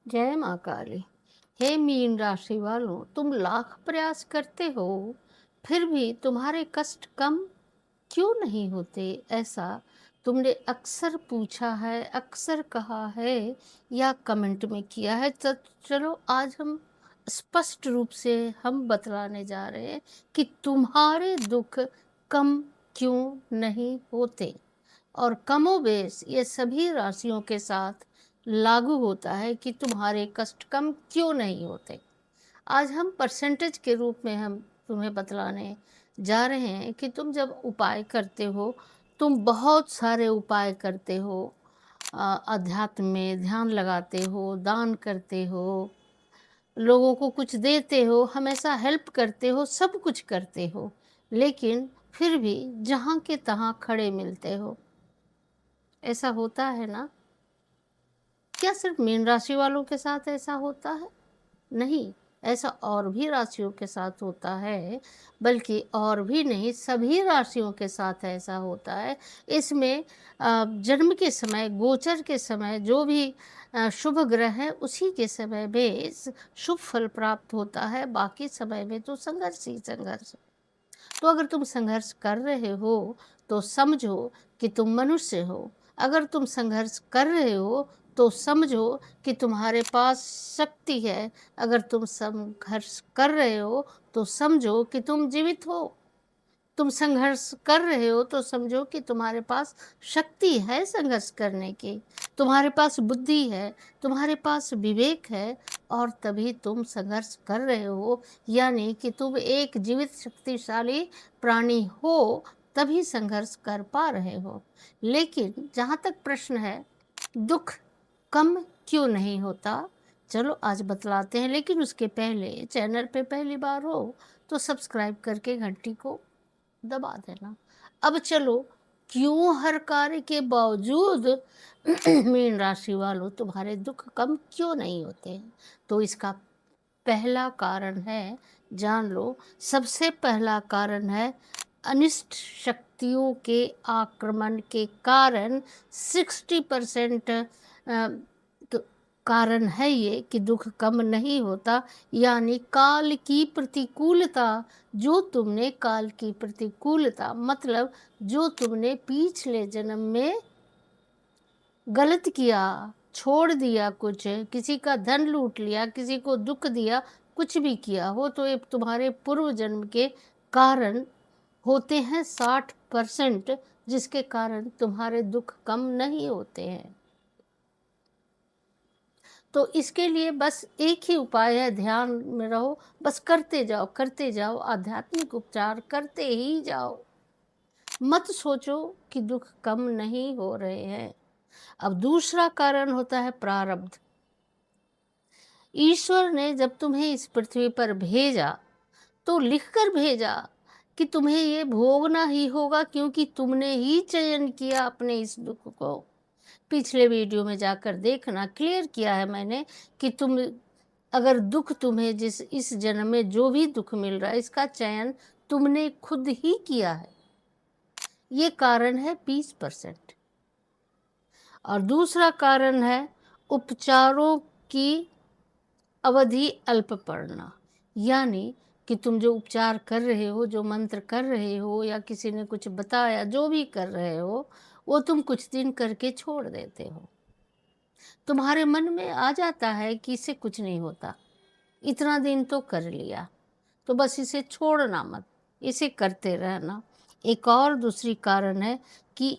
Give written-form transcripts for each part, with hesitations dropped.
जय माँ काली। हे मीन राशि वालों, तुम लाख प्रयास करते हो फिर भी तुम्हारे कष्ट कम क्यों नहीं होते? ऐसा तुमने अक्सर पूछा है, अक्सर कहा है या कमेंट में किया है। तो चलो आज हम स्पष्ट रूप से हम बतलाने जा रहे हैं कि तुम्हारे दुख कम क्यों नहीं होते। और कमोबेश ये सभी राशियों के साथ लागू होता है कि तुम्हारे कष्ट कम क्यों नहीं होते। आज हम परसेंटेज के रूप में हम तुम्हें बतलाने जा रहे हैं कि तुम जब उपाय करते हो, तुम बहुत सारे उपाय करते हो, अध्यात्म में ध्यान लगाते हो, दान करते हो, लोगों को कुछ देते हो, हमेशा हेल्प करते हो, सब कुछ करते हो, लेकिन फिर भी जहाँ के तहाँ खड़े मिलते हो। ऐसा होता है ना? क्या सिर्फ मीन राशि वालों के साथ ऐसा होता है? नहीं, ऐसा और भी राशियों के साथ होता है, बल्कि और भी नहीं, सभी राशियों के साथ ऐसा होता है। इसमें जन्म के समय, गोचर के समय जो भी शुभ ग्रह है उसी के समय में शुभ फल प्राप्त होता है, बाकी समय में तो संघर्ष ही संघर्ष। तो अगर तुम संघर्ष कर रहे हो तो समझो कि तुम मनुष्य हो। अगर तुम संघर्ष कर रहे हो तो समझो कि तुम्हारे पास शक्ति है। अगर तुम संघर्ष कर रहे हो तो समझो कि तुम जीवित हो। तुम संघर्ष कर रहे हो तो समझो कि तुम्हारे पास शक्ति है संघर्ष करने की, तुम्हारे पास बुद्धि है, तुम्हारे पास विवेक है, और तभी तुम संघर्ष कर रहे हो। यानी कि तुम एक जीवित शक्तिशाली प्राणी हो, तभी संघर्ष कर पा रहे हो। लेकिन जहाँ तक प्रश्न है दुख कम क्यों नहीं होता, चलो आज बतलाते हैं। लेकिन उसके पहले चैनल पे पहली बार हो तो सब्सक्राइब करके घंटी को दबा देना। अब चलो, क्यों हर कार्य के बावजूद मीन राशि वालों तुम्हारे दुख कम क्यों नहीं होते हैं? तो इसका पहला कारण है, जान लो, सबसे पहला कारण है अनिष्ट शक्तियों के आक्रमण के कारण 60% कारण है ये कि दुख कम नहीं होता। यानी काल की प्रतिकूलता, जो तुमने काल की प्रतिकूलता मतलब जो तुमने पिछले जन्म में गलत किया, छोड़ दिया, कुछ किसी का धन लूट लिया, किसी को दुख दिया, कुछ भी किया हो, तो ये तुम्हारे पूर्व जन्म के कारण होते हैं 60%, जिसके कारण तुम्हारे दुख कम नहीं होते हैं। तो इसके लिए बस एक ही उपाय है, ध्यान में रहो, बस करते जाओ, आध्यात्मिक उपचार करते ही जाओ। मत सोचो कि दुख कम नहीं हो रहे हैं। अब दूसरा कारण होता है प्रारब्ध। ईश्वर ने जब तुम्हें इस पृथ्वी पर भेजा तो लिखकर भेजा कि तुम्हें ये भोगना ही होगा, क्योंकि तुमने ही चयन किया अपने इस दुख को। पिछले वीडियो में जाकर देखना, क्लियर किया है मैंने कि तुम अगर दुख तुम्हें जिस इस जन्म में जो भी दुख मिल रहा है, इसका चयन तुमने खुद ही किया है। ये कारण है 20%। और दूसरा कारण है उपचारों की अवधि अल्प पड़ना। यानी कि तुम जो उपचार कर रहे हो, जो मंत्र कर रहे हो, या किसी ने कुछ बताया, जो भी कर रहे हो, वो तुम कुछ दिन करके छोड़ देते हो। तुम्हारे मन में आ जाता है कि इससे कुछ नहीं होता, इतना दिन तो कर लिया, तो बस इसे छोड़ना मत, इसे करते रहना। एक और दूसरी कारण है कि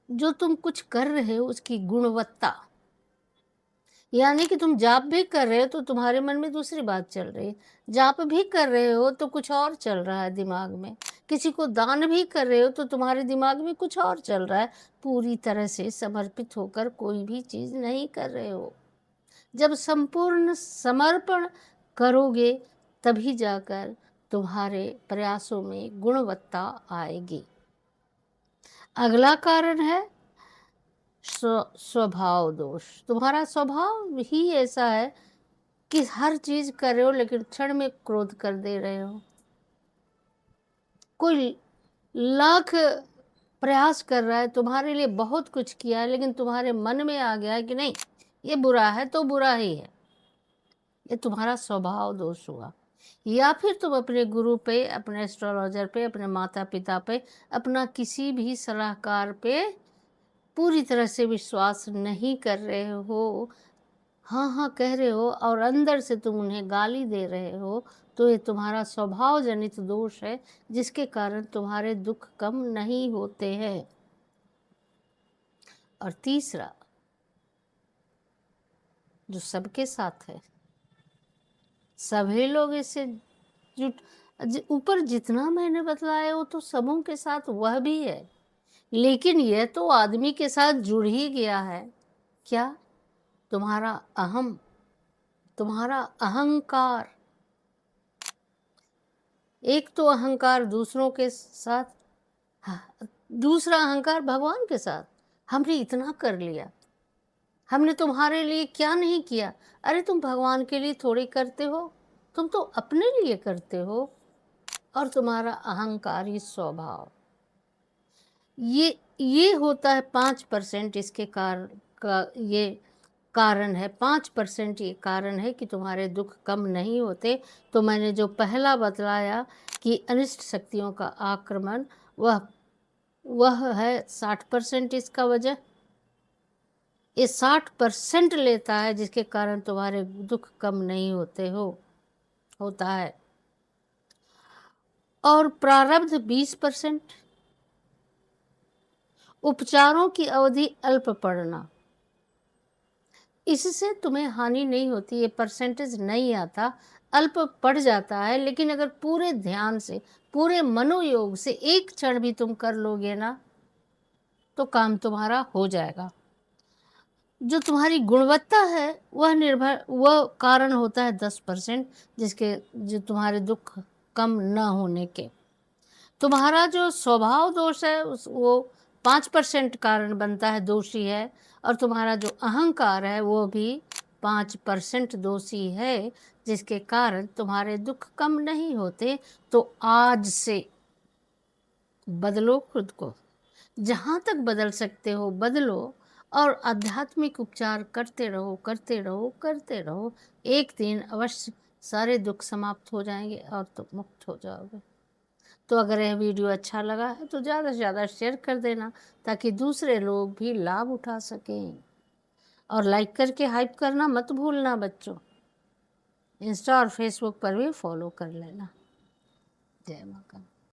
जो तुम कुछ कर रहे हो उसकी गुणवत्ता, यानी कि तुम जाप भी कर रहे हो तो तुम्हारे मन में दूसरी बात चल रही है, जाप भी कर रहे हो तो कुछ और चल रहा है दिमाग में, किसी को दान भी कर रहे हो तो तुम्हारे दिमाग में कुछ और चल रहा है। पूरी तरह से समर्पित होकर कोई भी चीज़ नहीं कर रहे हो। जब संपूर्ण समर्पण करोगे तभी जाकर तुम्हारे प्रयासों में गुणवत्ता आएगी। अगला कारण है स्वभाव दोष। तुम्हारा स्वभाव ही ऐसा है कि हर चीज कर रहे हो लेकिन क्षण में क्रोध कर दे रहे हो। कोई लाख प्रयास कर रहा है, तुम्हारे लिए बहुत कुछ किया है, लेकिन तुम्हारे मन में आ गया है कि नहीं, ये बुरा है तो बुरा ही है, ये तुम्हारा स्वभाव दोष हुआ। या फिर तुम अपने गुरु पे, अपने एस्ट्रोलॉजर पे, अपने माता पिता पे, अपना किसी भी सलाहकार पे पूरी तरह से विश्वास नहीं कर रहे हो, हाँ हाँ कह रहे हो और अंदर से तुम उन्हें गाली दे रहे हो, तो ये तुम्हारा स्वभाव जनित दोष है, जिसके कारण तुम्हारे दुख कम नहीं होते हैं। और तीसरा, जो सबके साथ है, सभी लोग इससे जुट ऊपर जितना मैंने बतलाया वो तो सबों के साथ वह भी है, लेकिन यह तो आदमी के साथ जुड़ ही गया है। क्या? तुम्हारा अहम, तुम्हारा अहंकार। एक तो अहंकार दूसरों के साथ, हाँ, दूसरा अहंकार भगवान के साथ। हमने इतना कर लिया, हमने तुम्हारे लिए क्या नहीं किया। अरे तुम भगवान के लिए थोड़ी करते हो, तुम तो अपने लिए करते हो। और तुम्हारा अहंकारी स्वभाव, ये होता है 5%। इसके कारण का ये कारण है, 5% ये कारण है कि तुम्हारे दुख कम नहीं होते। तो मैंने जो पहला बतलाया कि अनिष्ट शक्तियों का आक्रमण, वह है 60% इसका वजह। ये 60% लेता है, जिसके कारण तुम्हारे दुख कम नहीं होता है। और प्रारब्ध 20%। उपचारों की अवधि अल्प पड़ना, इससे तुम्हें हानि नहीं होती, ये परसेंटेज नहीं आता, अल्प पड़ जाता है। लेकिन अगर पूरे ध्यान से, पूरे मनोयोग से एक क्षण भी तुम कर लोगे ना, तो काम तुम्हारा हो जाएगा। जो तुम्हारी गुणवत्ता है वह कारण होता है 10%, जो तुम्हारे दुख कम न होने के। तुम्हारा जो स्वभाव दोष है वो 5% कारण बनता है, दोषी है। और तुम्हारा जो अहंकार है वो भी 5% दोषी है, जिसके कारण तुम्हारे दुख कम नहीं होते। तो आज से बदलो खुद को, जहाँ तक बदल सकते हो बदलो, और आध्यात्मिक उपचार करते रहो करते रहो करते रहो। एक दिन अवश्य सारे दुख समाप्त हो जाएंगे और तुम मुक्त हो जाओगे। तो अगर यह वीडियो अच्छा लगा है तो ज़्यादा से ज़्यादा शेयर कर देना, ताकि दूसरे लोग भी लाभ उठा सकें। और लाइक करके हाइप करना मत भूलना बच्चों। इंस्टा और फेसबुक पर भी फॉलो कर लेना। जय माता।